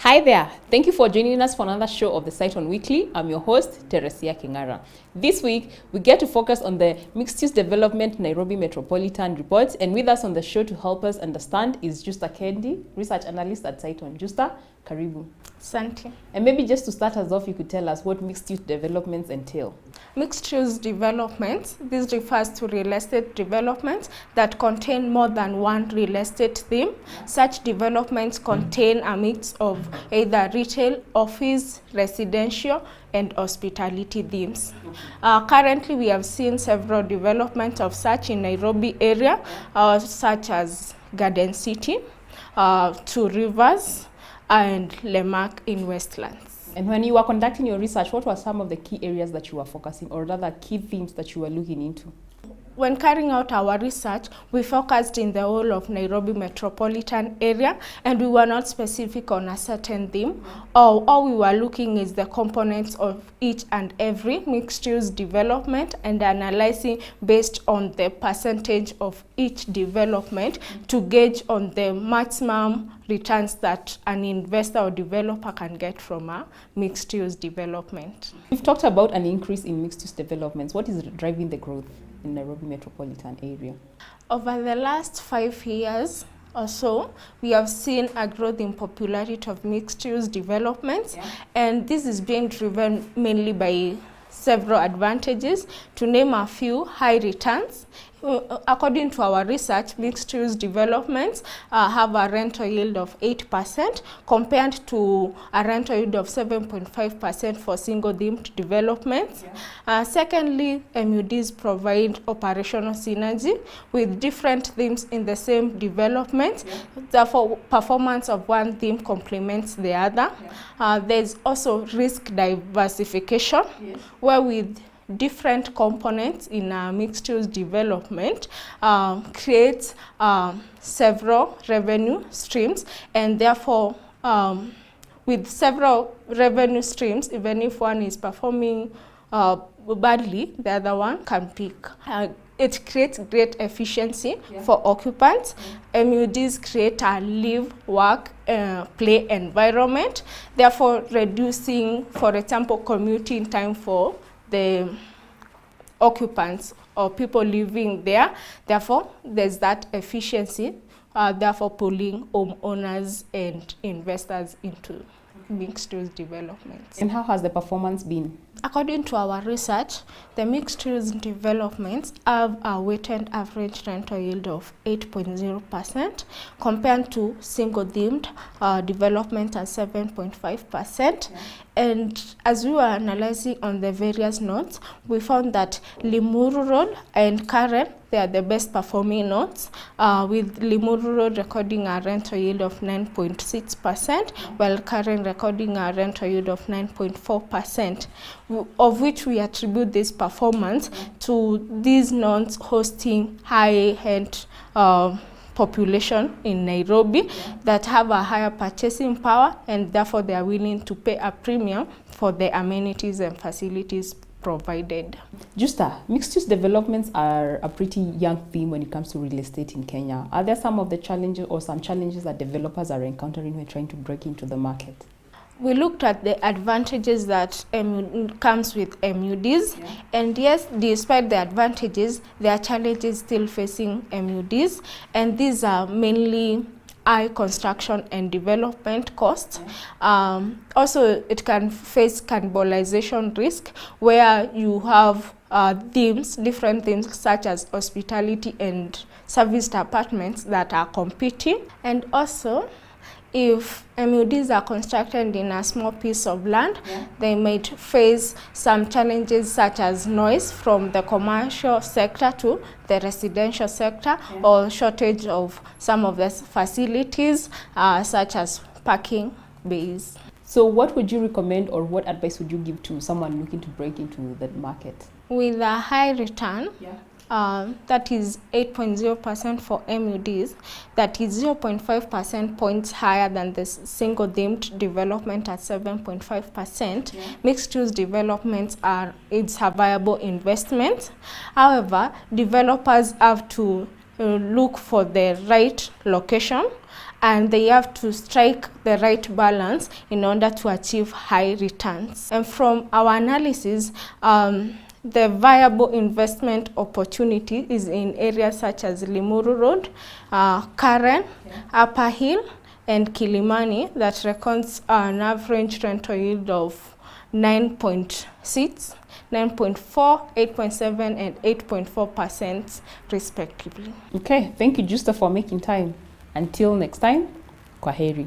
Hi there. Thank you for joining us for another show of the Cytonn Weekly. I'm your host, Teresia Kingara. This week, we get to focus on the mixed-use development Nairobi Metropolitan report, and with us on the show to help us understand is Justa Kendi, research analyst at Cytonn. Justa, karibu. Asante. And maybe just to start us off, you could tell us what mixed-use developments entail. Mixed-use developments, this refers to real estate developments that contain more than one real estate theme. Such developments contain a mix of either retail, office, residential, and hospitality themes. Currently, we have seen several developments of such in Nairobi area, such as Garden City, Two Rivers, and Lemak in Westlands. And when you were conducting your research, what were some of the key areas that you were focusing, or rather key themes that you were looking into? When carrying out our research, we focused in the whole of Nairobi Metropolitan area, and we were not specific on a certain theme. All we were looking is the components of each and every mixed-use development and analyzing based on the percentage of each development to gauge on the maximum returns that an investor or developer can get from a mixed-use development. We've talked about an increase in mixed-use developments. What is driving the growth in Nairobi Metropolitan area? Over the last 5 years or so, we have seen a growth in popularity of mixed-use developments, and this is being driven mainly by several advantages. To name a few, high returns. According to our research, mixed-use developments have a rental yield of 8% compared to a rental yield of 7.5% for single-themed developments. Secondly, MUDs provide operational synergy with different themes in the same development. Therefore, performance of one theme complements the other. There's also risk diversification, where with different components in a mixed-use development creates several revenue streams, and therefore with several revenue streams, even if one is performing badly, the other one can peak. It creates great efficiency for occupants. MUDs create a live, work, play environment, therefore reducing, for example, commuting time for the occupants or people living there. Therefore, there's that efficiency, therefore pulling homeowners and investors into mixed-use developments. And how has the performance been? According to our research, the mixed-use developments have a weighted average rental yield of 8.0% compared to single-themed development at 7.5%. And as we were analyzing on the various nodes, we found that Limuru Road and Karen, they are the best performing nodes, with Limuru Road recording a rental yield of 9.6%, while Karen recording a rental yield of 9.4%, of which we attribute this performance to these nodes hosting high-end population in Nairobi that have a higher purchasing power, and therefore they are willing to pay a premium for the amenities and facilities provided. Justa, mixed-use developments are a pretty young theme when it comes to real estate in Kenya. Are there some of the challenges or some challenges that developers are encountering when trying to break into the market? We looked at the advantages that comes with MUDs, and yes, despite the advantages, there are challenges still facing MUDs, and these are mainly high construction and development costs. Also, it can face cannibalization risk, where you have different themes such as hospitality and serviced apartments that are competing. And also, if MUDs are constructed in a small piece of land, they might face some challenges such as noise from the commercial sector to the residential sector, or shortage of some of the facilities such as parking bays. So what would you recommend, or what advice would you give to someone looking to break into the market? With a high return, that is 8.0% for MUDs, that is 0.5% points higher than the single-themed development at 7.5%. Mixed-use developments it's a viable investment. However, developers have to look for the right location and they have to strike the right balance in order to achieve high returns. And from our analysis, the viable investment opportunity is in areas such as Limuru Road, Karen, Upper Hill, and Kilimani, that records an average rental yield of 9.6, 9.4, 8.7, and 8.4% respectively. Okay, thank you, Justa, for making time. Until next time, kwaheri.